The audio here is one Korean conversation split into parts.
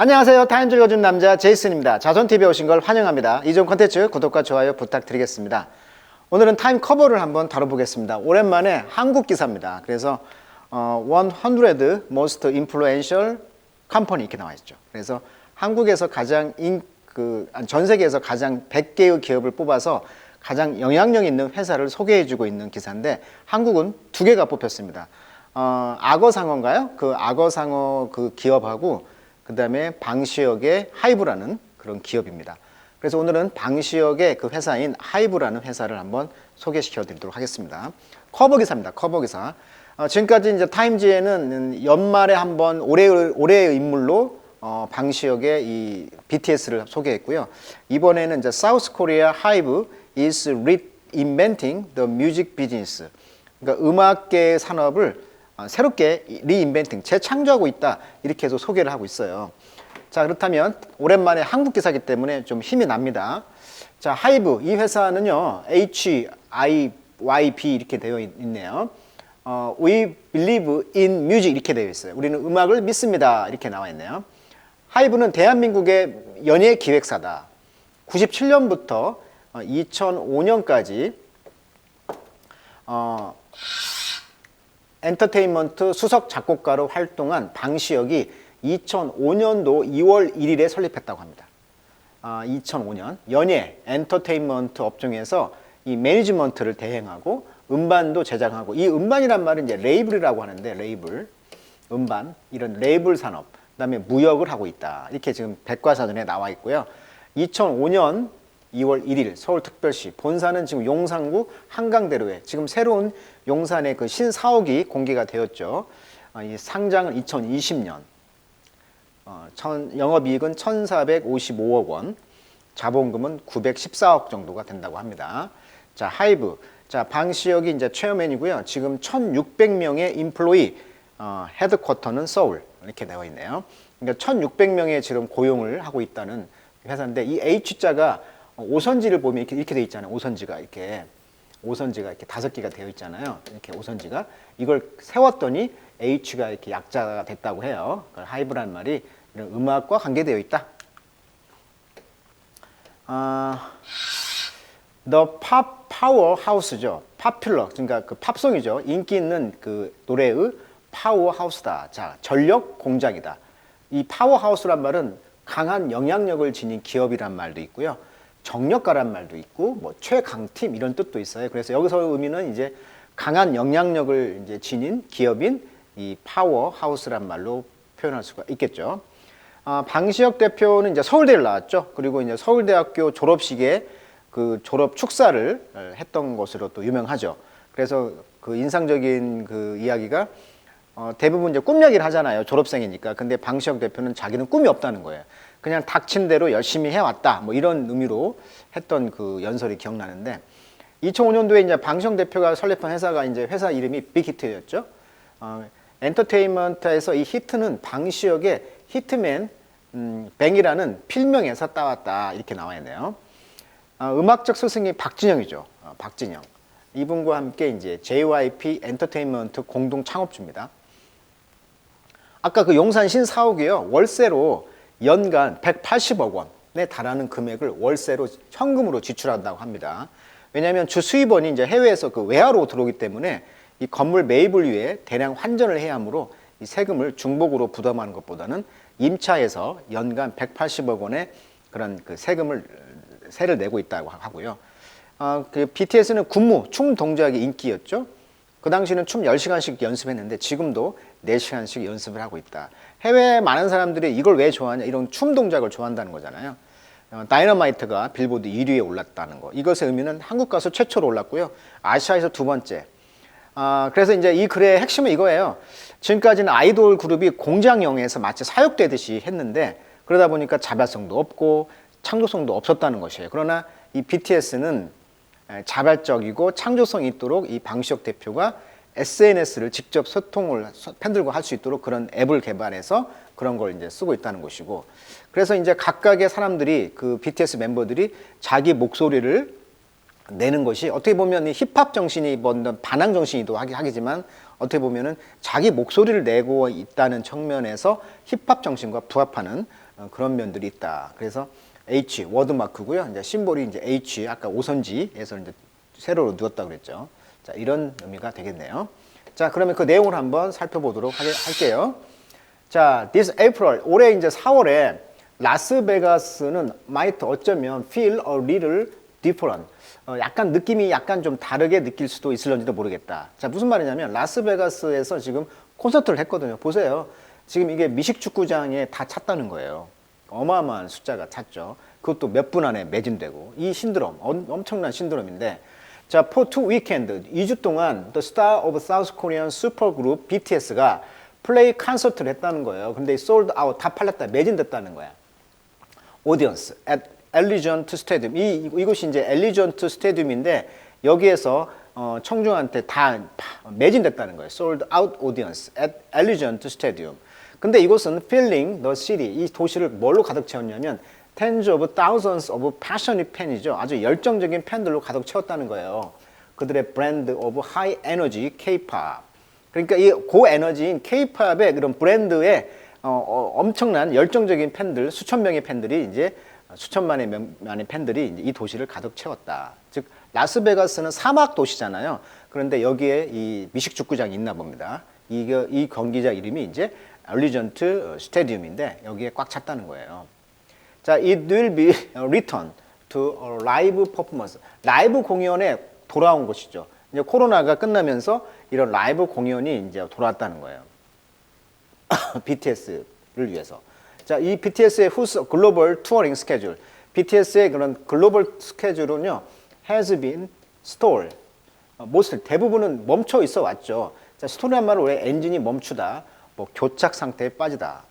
안녕하세요. 타임즈 읽어준 남자 제이슨입니다. 자손TV에 오신 걸 환영합니다. 이전 콘텐츠 구독과 좋아요 부탁드리겠습니다. 오늘은 타임 커버를 한번 다뤄보겠습니다. 오랜만에 한국 기사입니다. 그래서 100 Most Influential Company 이렇게 나와 있죠. 그래서 한국에서 전 세계에서 가장 100개의 기업을 뽑아서 가장 영향력 있는 회사를 소개해주고 있는 기사인데 한국은 2개가 뽑혔습니다. 악어상어인가요? 그 악어상어 그 기업하고 그 다음에 방시혁의 하이브라는 그런 기업입니다. 그래서 오늘은 방시혁의 그 회사인 하이브라는 회사를 한번 소개시켜 드리도록 하겠습니다. 커버 기사입니다. 커버 기사. 지금까지 이제 타임즈에는 연말에 한번 올해의 인물로 방시혁의 이 BTS를 소개했고요. 이번에는 이제 South Korea Hive is reinventing the music business. 그러니까 음악계 산업을 새롭게 리인벤팅, 재창조하고 있다 이렇게 해서 소개를 하고 있어요. 자, 그렇다면 오랜만에 한국 기사이기 때문에 좀 힘이 납니다. 자, 하이브 이 회사는요 HIYB 이렇게 되어 있네요. We believe in music 이렇게 되어 있어요. 우리는 음악을 믿습니다 이렇게 나와 있네요. 하이브는 대한민국의 연예 기획사다. 97년부터 2005년까지 엔터테인먼트 수석 작곡가로 활동한 방시혁이 2005년도 2월 1일에 설립했다고 합니다. 2005년 연예, 엔터테인먼트 업종에서 이 매니지먼트를 대행하고 음반도 제작하고, 이 음반이란 말은 이제 레이블이라고 하는데, 레이블, 음반, 이런 레이블 산업, 그다음에 무역을 하고 있다. 이렇게 지금 백과사전에 나와 있고요. 2005년 2월 1일 서울특별시, 본사는 지금 용산구 한강대로에, 지금 새로운 용산의 그 신사옥이 공개가 되었죠. 이 상장은 2020년, 영업이익은 1,455억 원, 자본금은 914억 정도가 된다고 합니다. 자, 하이브, 자 방시혁이 이제 체어맨이고요. 지금 1,600명의 인플로이, 헤드쿼터는 서울 이렇게 되어 있네요. 그러니까 1,600명의 지금 고용을 하고 있다는 회사인데, 이 H자가 오선지를 보면 이렇게 되어 있잖아요. 오선지가 이렇게 5개가 되어 있잖아요. 이렇게 오선지가, 이걸 세웠더니 H가 이렇게 약자가 됐다고 해요. 하이브란 말이 이런 음악과 관계되어 있다. The Pop Powerhouse죠. Popular, 그러니까 그 팝송이죠. 인기 있는 그 노래의 파워하우스다. 자, 전력 공장이다. 이 파워하우스란 말은 강한 영향력을 지닌 기업이란 말도 있고요. 정력가란 말도 있고, 뭐 최강팀 이런 뜻도 있어요. 그래서 여기서 의미는 이제 강한 영향력을 이제 지닌 기업인 이 파워하우스란 말로 표현할 수가 있겠죠. 방시혁 대표는 이제 서울대를 나왔죠. 그리고 이제 서울대학교 졸업식에 그 졸업 축사를 했던 것으로 또 유명하죠. 그래서 그 인상적인 그 이야기가 대부분 이제 꿈 이야기를 하잖아요. 졸업생이니까. 근데 방시혁 대표는 자기는 꿈이 없다는 거예요. 그냥 닥친 대로 열심히 해왔다. 뭐 이런 의미로 했던 그 연설이 기억나는데, 2005년도에 이제 방시혁 대표가 설립한 회사가 이제 회사 이름이 빅히트였죠. 엔터테인먼트에서 이 히트는 방시혁의 히트맨 뱅이라는 필명에서 따왔다 이렇게 나와 있네요. 음악적 스승이 박진영이죠. 박진영. 이분과 함께 이제 JYP 엔터테인먼트 공동 창업주입니다. 아까 그 용산 신사옥이요, 월세로 연간 180억 원에 달하는 금액을 월세로 현금으로 지출한다고 합니다. 왜냐하면 주 수입원이 이제 해외에서 그 외화로 들어오기 때문에 이 건물 매입을 위해 대량 환전을 해야 하므로 이 세금을 중복으로 부담하는 것보다는 임차해서 연간 180억 원의 그런 그 세를 내고 있다고 하고요. 그 BTS는 군무, 춤 동작이 인기였죠. 그 당시는 춤 10시간씩 연습했는데 지금도 4시간씩 연습을 하고 있다. 해외 많은 사람들이 이걸 왜 좋아하냐, 이런 춤 동작을 좋아한다는 거잖아요. 다이너마이트가 빌보드 1위에 올랐다는 거, 이것의 의미는 한국 가수 최초로 올랐고요, 아시아에서 2번째. 그래서 이제 이 글의 핵심은 이거예요. 지금까지는 아이돌 그룹이 공장형에서 마치 사육되듯이 했는데, 그러다 보니까 자발성도 없고 창조성도 없었다는 것이에요. 그러나 이 BTS는 자발적이고 창조성이 있도록 이 방시혁 대표가 SNS를 직접 소통을 팬들과 할 수 있도록 그런 앱을 개발해서 그런 걸 이제 쓰고 있다는 것이고, 그래서 이제 각각의 사람들이, 그 BTS 멤버들이 자기 목소리를 내는 것이 어떻게 보면 힙합 정신이 뭔 반항 정신이기도 하지만, 어떻게 보면은 자기 목소리를 내고 있다는 측면에서 힙합 정신과 부합하는 그런 면들이 있다. 그래서 H 워드마크고요. 이제 심볼이 이제 H 아까 오선지에서 이제 세로로 누웠다고 그랬죠. 자, 이런 의미가 되겠네요. 자, 그러면 그 내용을 한번 살펴보도록 할게요. 자, this April 올해 이제 4월에 라스베가스는 might 어쩌면 feel a little different. 약간 느낌이 약간 좀 다르게 느낄 수도 있을런지도 모르겠다. 자, 무슨 말이냐면 라스베가스에서 지금 콘서트를 했거든요. 보세요. 지금 이게 미식축구장에 다 찼다는 거예요. 어마어마한 숫자가 찼죠. 그것도 몇 분 안에 매진되고 이 신드롬, 엄청난 신드롬인데 자, for 2 weekend, 2주 동안 The Star of South Korean Supergroup BTS가 플레이 콘서트를 했다는 거예요. 근데 sold out, 다 팔렸다, 매진됐다는 거야. Audience at Allegiant Stadium. 이곳이 이제 Allegiant Stadium인데 여기에서 청중한테 다 매진됐다는 거예요. Sold out audience at Allegiant Stadium. 근데 이곳은 filling the city, 이 도시를 뭘로 가득 채웠냐면 tens of thousands of passionate 팬이죠. 아주 열정적인 팬들로 가득 채웠다는 거예요. 그들의 브랜드 of high energy K-pop. 그러니까 이 고에너지인 K-팝의 그런 브랜드의 엄청난 열정적인 팬들, 수천 명의 팬들이 이제 수천만의 팬들이 이제 이 도시를 가득 채웠다. 즉 라스베가스는 사막 도시잖아요. 그런데 여기에 이 미식축구장이 있나 봅니다. 이 경기장 이름이 이제 알리전트 스테디움인데 여기에 꽉 찼다는 거예요. 자, it will be return to a live performance. 라이브 공연에 돌아온 것이죠. 이제 코로나가 끝나면서 이런 라이브 공연이 이제 돌아왔다는 거예요. BTS를 위해서. 자, 이 BTS의 글로벌 투어링 스케줄. BTS의 그런 글로벌 스케줄은요, has been stalled. 대부분은 멈춰 있어 왔죠. 자, 스톨이란 말은 왜 엔진이 멈추다, 뭐 교착 상태에 빠지다.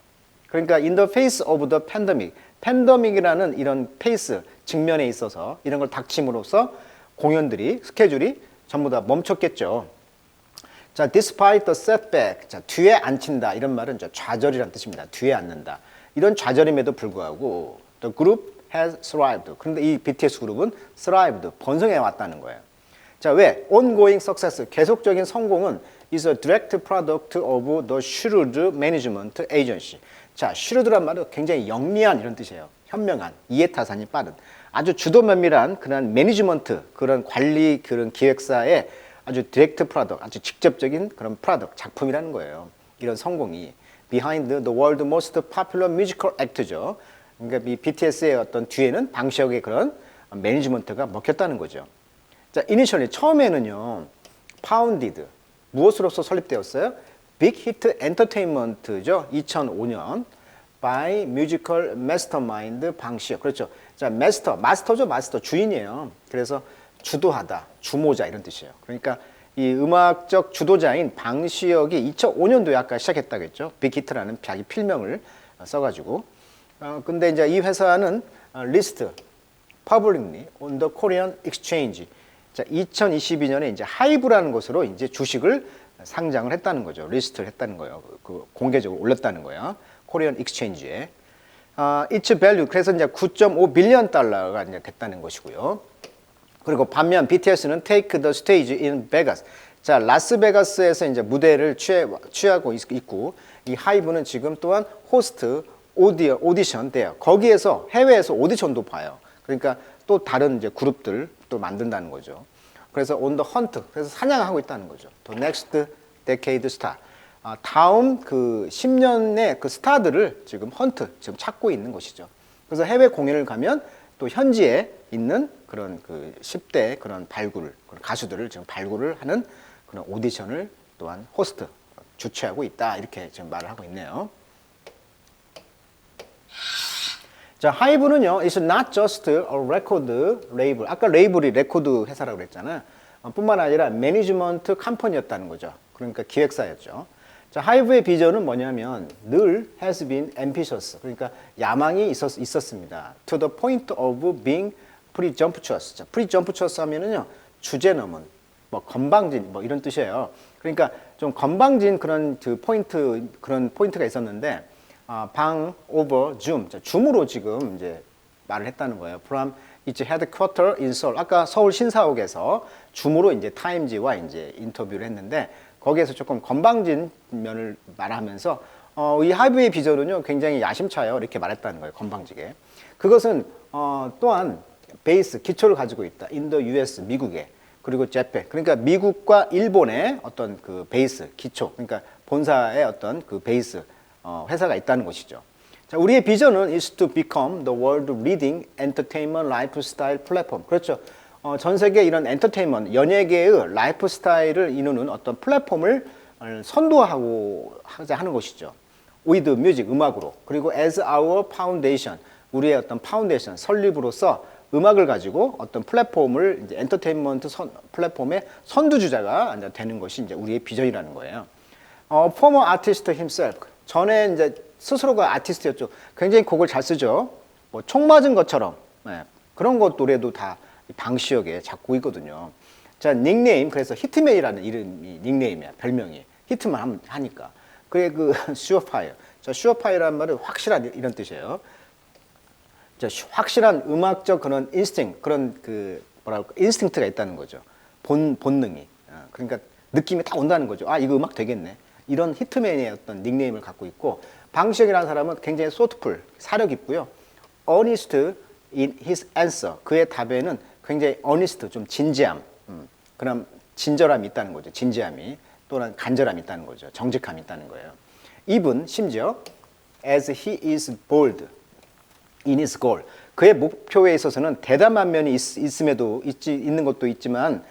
그러니까 in the face of the pandemic. 팬데믹이라는 이런 페이스, 직면에 있어서 이런 걸 닥침으로써 공연들이, 스케줄이 전부 다 멈췄겠죠. 자, despite the setback. 자, 뒤에 앉힌다. 이런 말은 좌절이란 뜻입니다. 뒤에 앉는다. 이런 좌절임에도 불구하고 the group has thrived. 그런데 이 BTS 그룹은 thrived, 번성해 왔다는 거예요. 자, 왜? ongoing success, 계속적인 성공은 is a direct product of the shrewd management agency. 자, shrewd란 말은 굉장히 영리한 이런 뜻이에요. 현명한, 이해타산이 빠른, 아주 주도 면밀한 그런 매니지먼트, 그런 관리, 그런 기획사의 아주 디렉트 프로덕트, 아주 직접적인 그런 프로덕트, 작품이라는 거예요. 이런 성공이 behind the world most popular musical act죠. 그러니까 이 BTS의 어떤 뒤에는 방시혁의 그런 매니지먼트가 먹혔다는 거죠. 자, initially 처음에는요, founded 무엇으로서 설립되었어요? 빅 히트 엔터테인먼트죠. 2005년 by musical mastermind 방시혁. 그렇죠. 자, 마스터죠. 마스터 주인이에요. 그래서 주도하다, 주모자 이런 뜻이에요. 그러니까 이 음악적 주도자인 방시혁이 2005년도에 아까 시작했다겠죠. 빅히트라는 자기 필명을 써가지고. 근데 이제 이 회사는 리스트 publicly on the Korean Exchange. 자, 2022년에 이제 하이브라는 곳으로 이제 주식을 상장을 했다는 거죠. 리스트를 했다는 거예요. 그 공개적으로 올렸다는 거예요. 코리안 익스체인지에. its value 그래서 이제 9.5 빌리언 달러가 이제 됐다는 것이고요. 그리고 반면 BTS는 take the stage in Vegas. 자, 라스베가스에서 이제 무대를 취하고 있고 이 하이브는 지금 또한 호스트 오디션 돼요. 거기에서 해외에서 오디션도 봐요. 그러니까 또 다른 이제 그룹들 또 만든다는 거죠. 그래서 on the hunt, 그래서 사냥하고 있다는 거죠. The next decade star. 다음 그 10년의 그 스타들을 지금 지금 찾고 있는 것이죠. 그래서 해외 공연을 가면 또 현지에 있는 그런 그 10대 그런 그런 가수들을 지금 발굴을 하는 그런 오디션을 또한 주최하고 있다. 이렇게 지금 말을 하고 있네요. 자, 하이브는요, it's not just a record label. 아까 레이블이 레코드 회사라고 그랬잖아요. 뿐만 아니라 매니지먼트 컴퍼니였다는 거죠. 그러니까 기획사였죠. 자, 하이브의 비전은 뭐냐면 늘 has been ambitious. 그러니까 야망이 있었습니다. To the point of being presumptuous. 자, presumptuous 하면은요, 주제 넘은, 건방진, 이런 뜻이에요. 그러니까 좀 건방진 그런 그런 포인트가 있었는데, 방 over zoom, 줌으로 지금 이제 말을 했다는 거예요. From its headquarters in Seoul. 아까 서울 신사옥에서 줌으로 이제 타임지와 이제 인터뷰를 했는데 거기에서 조금 건방진 면을 말하면서 이 하이브의 비전은요 굉장히 야심차요 이렇게 말했다는 거예요. 건방지게. 그것은 또한 베이스 기초를 가지고 있다. 인도 US 미국에 그리고 재팬 그러니까 미국과 일본의 어떤 그 베이스 기초 그러니까 본사의 어떤 그 베이스 회사가 있다는 것이죠. 자, 우리의 비전은 is to become the world leading entertainment lifestyle platform. 그렇죠. 전 세계 이런 엔터테인먼트 연예계의 라이프 스타일을 이루는 어떤 플랫폼을 선도하고 하자 하는 것이죠. with music 음악으로 그리고 as our foundation 우리의 어떤 파운데이션 설립으로서 음악을 가지고 어떤 플랫폼을 이제 엔터테인먼트 플랫폼의 선두주자가 이제 되는 것이 이제 우리의 비전이라는 거예요. former artist himself 전에 이제 스스로가 아티스트였죠. 굉장히 곡을 잘 쓰죠. 뭐 총 맞은 것처럼 그런 것 노래도 다 방시혁의 작곡이거든요. 자 닉네임 그래서 히트맨이라는 이름이 닉네임이야 별명이 히트만 하니까 그게 그 슈어파이어. 자 슈어파이어라는 말은 확실한 이런 뜻이에요. 자, 확실한 음악적 그런 인스팅 그런 그 뭐랄까 인스팅트가 있다는 거죠. 본능이. 그러니까 느낌이 딱 온다는 거죠. 아 이거 음악 되겠네. 이런 히트맨의 어떤 닉네임을 갖고 있고 방시혁이라는 사람은 굉장히 소트풀 사려 깊고요. honest in his answer 그의 답에는 굉장히 honest 좀 진지함 그런 진절함이 있다는 거죠. 진지함이 또는 간절함이 있다는 거죠. 정직함이 있다는 거예요. even 심지어 as he is bold in his goal. 그의 목표에 있어서는 대담한 면이 있는 것도 있지만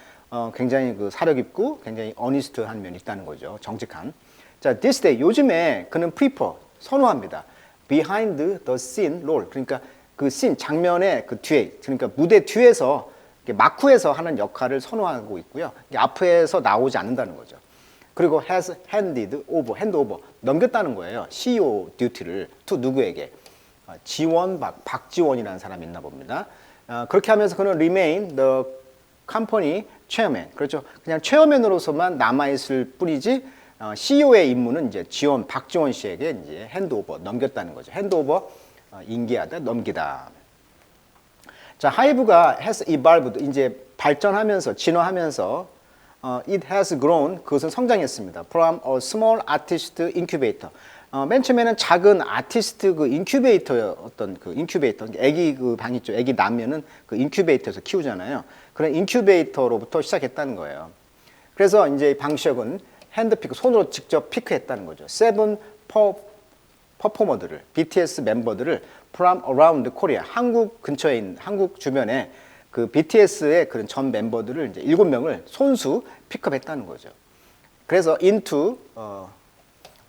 굉장히 그 사려 깊고 굉장히 honest한 면이 있다는 거죠. 정직한. 자, this day 요즘에 그는 prefer 선호합니다. behind the scene role. 그러니까 그 씬 장면의 그 뒤에 그러니까 무대 뒤에서 마쿠에서 하는 역할을 선호하고 있고요. 앞에서 나오지 않는다는 거죠. 그리고 has handed over, hand over 넘겼다는 거예요. CEO 듀티를 to 누구에게? 박지원이라는 사람이 있나 봅니다. 그렇게 하면서 그는 remain the company chairman. 그렇죠. 그냥 체어맨으로서만 남아있을 뿐이지 CEO의 임무는 이제 박지원 씨에게 이제 핸드오버 넘겼다는 거죠. 핸드오버 인계하다, 넘기다. 자, 하이브가 has evolved 이제 발전하면서 진화하면서 it has grown 그것은 성장했습니다. From a small artist incubator. 맨 처음에는 작은 아티스트 그 인큐베이터의 어떤 그 인큐베이터, 애기 그 방 있죠. 애기 낳으면은 그 인큐베이터에서 키우잖아요. 그런 인큐베이터로부터 시작했다는 거예요. 그래서 이제 방시혁은 핸드피크, 손으로 직접 피크했다는 거죠. 세븐 퍼포머들을, BTS 멤버들을 from around Korea, 한국 근처에 있는, 한국 주변에 그 BTS의 그런 전 멤버들을 이제 7명을 손수 픽업했다는 거죠. 그래서 into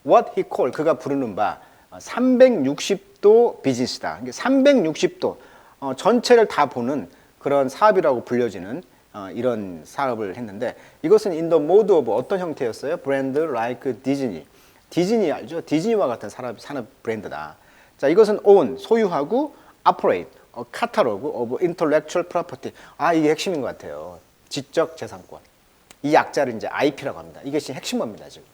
what he called 그가 부르는 바 360도 비즈니스다. 360도 전체를 다 보는 그런 사업이라고 불려지는 이런 사업을 했는데 이것은 in the mode of 어떤 형태였어요? 브랜드 like 디즈니. 디즈니 알죠? 디즈니와 같은 산업 브랜드다. 자, 이것은 own 소유하고 operate 카탈로그 of intellectual property. 아, 이게 핵심인 것 같아요. 지적 재산권. 이 약자를 이제 IP라고 합니다. 이것이 핵심어입니다, 지금.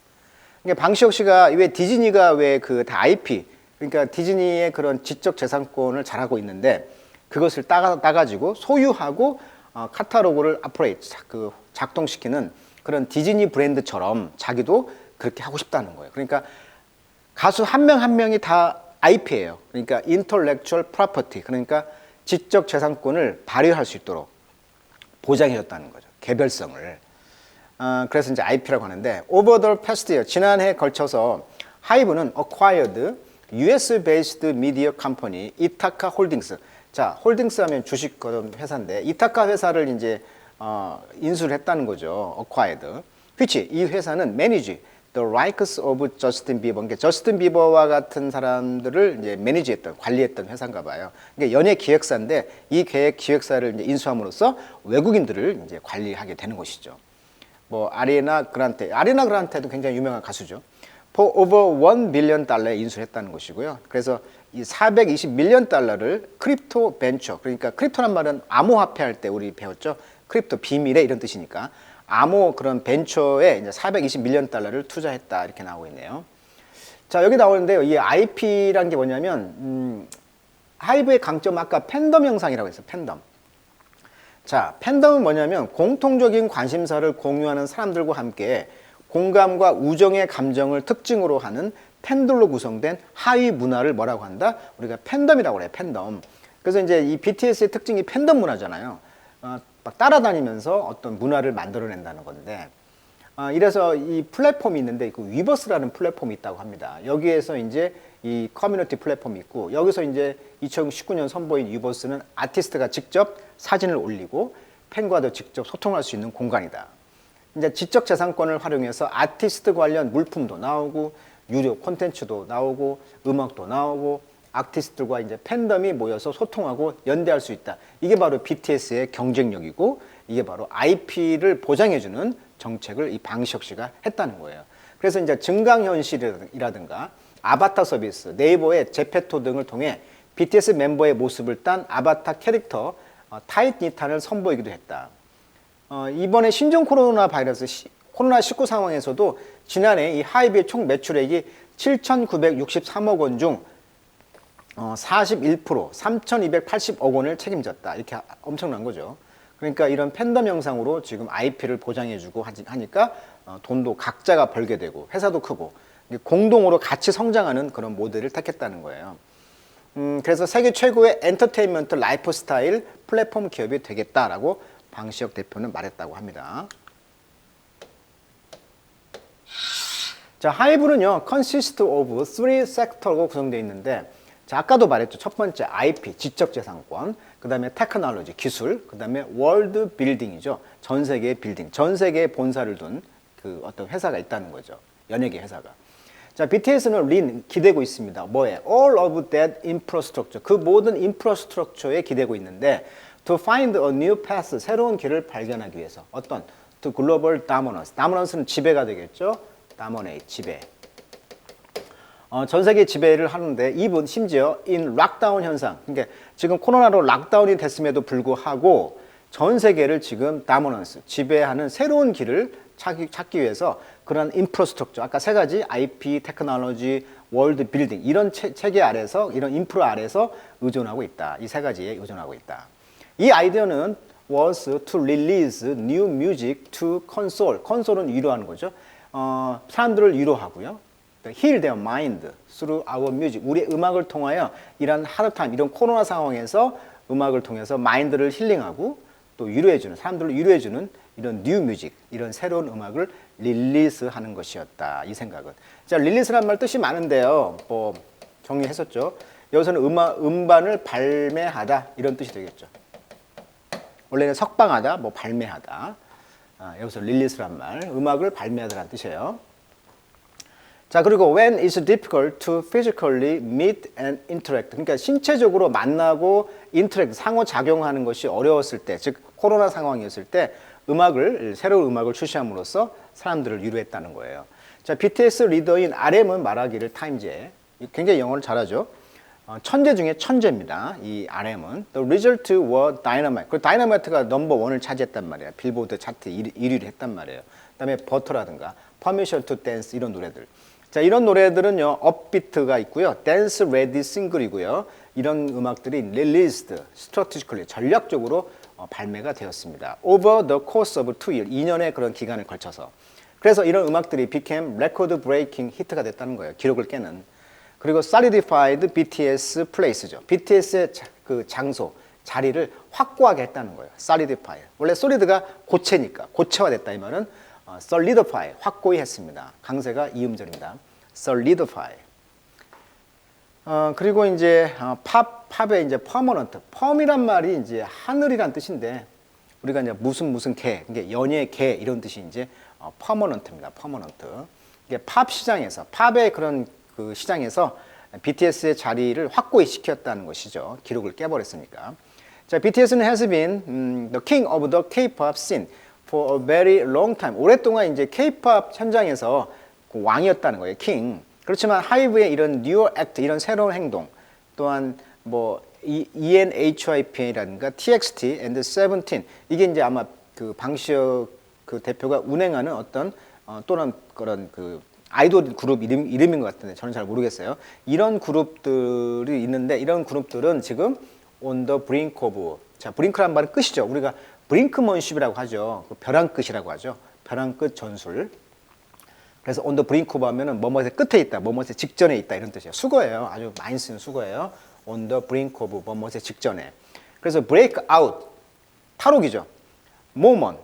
그러니까 방시혁 씨가 왜 디즈니가 왜 그 다 IP 그러니까 디즈니의 그런 지적 재산권을 잘하고 있는데 그것을 따가지고 소유하고 카탈로그를 operate 그 작동시키는 그런 디즈니 브랜드처럼 자기도 그렇게 하고 싶다는 거예요. 그러니까 가수 한 명 한 명이 다 IP예요. 그러니까 intellectual property 그러니까 지적 재산권을 발휘할 수 있도록 보장해줬다는 거죠. 개별성을. 그래서 이제 IP라고 하는데 over the past year 지난해 걸쳐서 하이브는 acquired US-based media company 이타카 홀딩스. 자, 홀딩스 하면 주식 그런 회사인데 이타카 회사를 이제 인수를 했다는 거죠. acquired. which 이 회사는 manage the likes of 저스틴 비버. 그러니까 저스틴 비버와 같은 사람들을 이제 매니지했던 관리했던 회사인가 봐요. 그러니까 연예 기획사인데 이 기획사를 이제 인수함으로써 외국인들을 이제 관리하게 되는 것이죠. 뭐 아리아나 그란테도 굉장히 유명한 가수죠. For over $1 billion 인수를 했다는 것이고요. 그래서 이 420밀리언 달러를 크립토 벤처 그러니까 크립토란 말은 암호화폐 할 때 우리 배웠죠. 크립토 비밀의 이런 뜻이니까 암호 그런 벤처에 이제 420밀리언 달러를 투자했다 이렇게 나오고 있네요. 자, 여기 나오는데요. 이 IP라는 게 뭐냐면 하이브의 강점 아까 팬덤 형상이라고 했어요. 팬덤. 자, 팬덤은 뭐냐면 공통적인 관심사를 공유하는 사람들과 함께 공감과 우정의 감정을 특징으로 하는 팬들로 구성된 하위 문화를 뭐라고 한다? 우리가 팬덤이라고 그래요. 팬덤. 그래서 이제 이 BTS의 특징이 팬덤 문화잖아요. 막 따라다니면서 어떤 문화를 만들어낸다는 건데, 이래서 이 플랫폼이 있는데 그 위버스라는 플랫폼이 있다고 합니다. 여기에서 이제 이 커뮤니티 플랫폼이 있고, 여기서 이제 2019년 선보인 위버스는 아티스트가 직접 사진을 올리고 팬과도 직접 소통할 수 있는 공간이다. 이제 지적재산권을 활용해서 아티스트 관련 물품도 나오고 유료 콘텐츠도 나오고 음악도 나오고 아티스트들과 이제 팬덤이 모여서 소통하고 연대할 수 있다. 이게 바로 BTS의 경쟁력이고 이게 바로 IP를 보장해주는 정책을 이 방시혁 씨가 했다는 거예요. 그래서 이제 증강현실이라든가 아바타 서비스, 네이버의 제페토 등을 통해 BTS 멤버의 모습을 딴 아바타 캐릭터 타잇 니탄을 선보이기도 했다. 이번에 신종 코로나 바이러스 코로나19 상황에서도 지난해 이 하이브의 총 매출액이 7,963억 원 중 41%, 3,280억 원을 책임졌다. 이렇게 엄청난 거죠. 그러니까 이런 팬덤 영상으로 지금 IP를 보장해주고 하니까 돈도 각자가 벌게 되고 회사도 크고 공동으로 같이 성장하는 그런 모델을 택했다는 거예요. 그래서 세계 최고의 엔터테인먼트 라이프 스타일 플랫폼 기업이 되겠다라고 방시혁 대표는 말했다고 합니다. 자, 하이브는요, consist of three sector로 구성되어 있는데, 자, 아까도 말했죠. 첫 번째 IP, 지적재산권, 그 다음에 테크놀로지, 기술, 그 다음에 월드 빌딩이죠. 전 세계의 빌딩, 전 세계에 본사를 둔 그 어떤 회사가 있다는 거죠. 연예계 회사가. 자, BTS는 린 기대고 있습니다. 뭐에? All of that infrastructure. 그 모든 인프라스트럭처에 기대고 있는데 to find a new path. 새로운 길을 발견하기 위해서. 어떤? To global dominance. dominance는 지배가 되겠죠. dominate, 지배. 전 세계 지배를 하는데 이분 심지어 in 락다운 현상. 그러니까 지금 코로나로 락다운이 됐음에도 불구하고 전 세계를 지금 dominance, 지배하는 새로운 길을 찾기 위해서 그런 인프라스트럭처, 아까 세 가지 IP, 테크놀로지, 월드 빌딩 이런 체계 아래서 이런 인프라 아래서 의존하고 있다. 이 세 가지에 의존하고 있다. 이 아이디어는 was to release new music to console. console은 위로하는 거죠. 사람들을 위로하고요. heal their mind through our music. 우리의 음악을 통하여 이런 하드타임, 이런 코로나 상황에서 음악을 통해서 마인드를 힐링하고 또 위로해주는, 사람들을 위로해주는 이런 뉴 뮤직, 이런 새로운 음악을 릴리스하는 것이었다. 이 생각은. 자, 릴리스란 말 뜻이 많은데요. 뭐 정리했었죠. 여기서는 음반을 발매하다 이런 뜻이 되겠죠. 원래는 석방하다, 뭐 발매하다. 여기서 릴리스란 말, 음악을 발매하다라는 뜻이에요. 자, 그리고 when it's difficult to physically meet and interact. 그러니까 신체적으로 만나고 interact, 상호작용하는 것이 어려웠을 때, 즉 코로나 상황이었을 때 새로운 음악을 출시함으로써 사람들을 위로했다는 거예요. 자, BTS 리더인 RM은 말하기를 타임즈에 굉장히 영어를 잘하죠. 천재 중에 천재입니다. 이 RM은 The result were dynamite. 그 다이너마이트가 넘버 1을 차지했단 말이에요. 빌보드 차트 1위를 했단 말이에요. 그다음에 버터라든가 Permission to Dance 이런 노래들. 자, 이런 노래들은요, 업비트가 있고요, 댄스 레디 싱글이고요. 이런 음악들이 released strategically 전략적으로 발매가 되었습니다. Over the course of 2year, 2년의 그런 기간을 걸쳐서. 그래서 이런 음악들이 became record breaking 히트가 됐다는 거예요. 기록을 깨는. 그리고 solidified BTS place죠. BTS의 그 장소, 자리를 확고하게 했다는 거예요. solidify. 원래 solid가 고체니까 고체화됐다 이 말은 solidify, 확고히 했습니다. 강세가 이음절입니다. solidify. 그리고 이제 팝의 이제 permanent, 펌이란 말이 이제 하늘이란 뜻인데 우리가 이제 무슨 개, 이게 연예 개 이런 뜻이 이제 permanent입니다. permanent. 이게 팝 시장에서 팝의 그런 그 시장에서 BTS의 자리를 확고히 시켰다는 것이죠. 기록을 깨버렸으니까. 자, BTS는 has been the king of the K-pop scene for a very long time. 오랫동안 이제 K-pop 현장에서 그 왕이었다는 거예요. king. 그렇지만 하이브의 이런 뉴어 액트, 이런 새로운 행동, 또한 뭐 ENHYPN이라든가 TXT and Seventeen, 이게 이제 아마 그 방시혁 그 대표가 운행하는 어떤 또는 그런 그 아이돌 그룹 이름인 것 같은데 저는 잘 모르겠어요. 이런 그룹들이 있는데 이런 그룹들은 지금 on the brink of, 자, 브링크란 말은 끝이죠. 우리가 브링크먼십이라고 하죠. 그 벼랑 끝이라고 하죠. 벼랑 끝 전술. 그래서 on the brink of 하면은 뭐뭐의 끝에 있다, 뭐뭐의 직전에 있다 이런 뜻이에요. 수거예요. 아주 많이 쓰는 수거예요. on the brink of 뭐뭐의 직전에. 그래서 break out 탈옥이죠. moment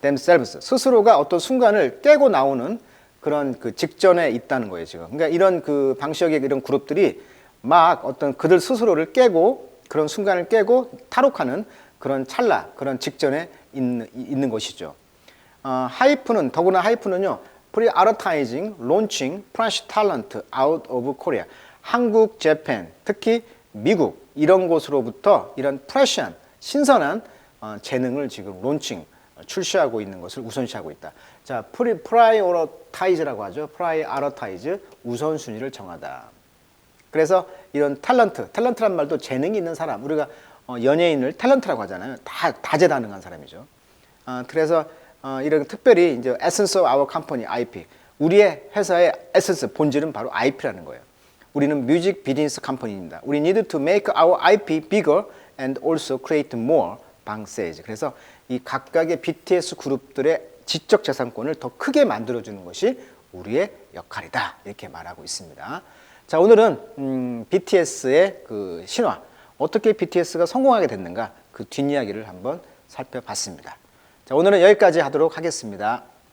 themselves 스스로가 어떤 순간을 깨고 나오는 그런 그 직전에 있다는 거예요, 지금. 그러니까 이런 그 방시혁의 이런 그룹들이 막 어떤 그들 스스로를 깨고 그런 순간을 깨고 탈옥하는 그런 찰나, 그런 직전에 있는 것이죠. 하이프는 더구나 하이프는요, pre-advertising, launching French talent out of Korea. 한국, 재팬, 특히 미국 이런 곳으로부터 이런 프레시한 신선한 재능을 지금 론칭 출시하고 있는 것을 우선시하고 있다. 자, 프라이오러타이즈라고 하죠. 프라이오러타이즈 우선순위를 정하다. 그래서 이런 탤런트란 말도 재능이 있는 사람. 우리가 연예인을 탤런트라고 하잖아요. 다 다재다능한 사람이죠. 그래서 이런 특별히 이제 essence of our company IP. 우리의 회사의 에센스 본질은 바로 IP라는 거예요. 우리는 뮤직 비즈니스 컴퍼니입니다. We need to make our IP bigger and also create more 방 세이즈. 그래서 이 각각의 BTS 그룹들의 지적 재산권을 더 크게 만들어주는 것이 우리의 역할이다. 이렇게 말하고 있습니다. 자, 오늘은 BTS의 그 신화, 어떻게 BTS가 성공하게 됐는가 그 뒷이야기를 한번 살펴봤습니다. 자, 오늘은 여기까지 하도록 하겠습니다.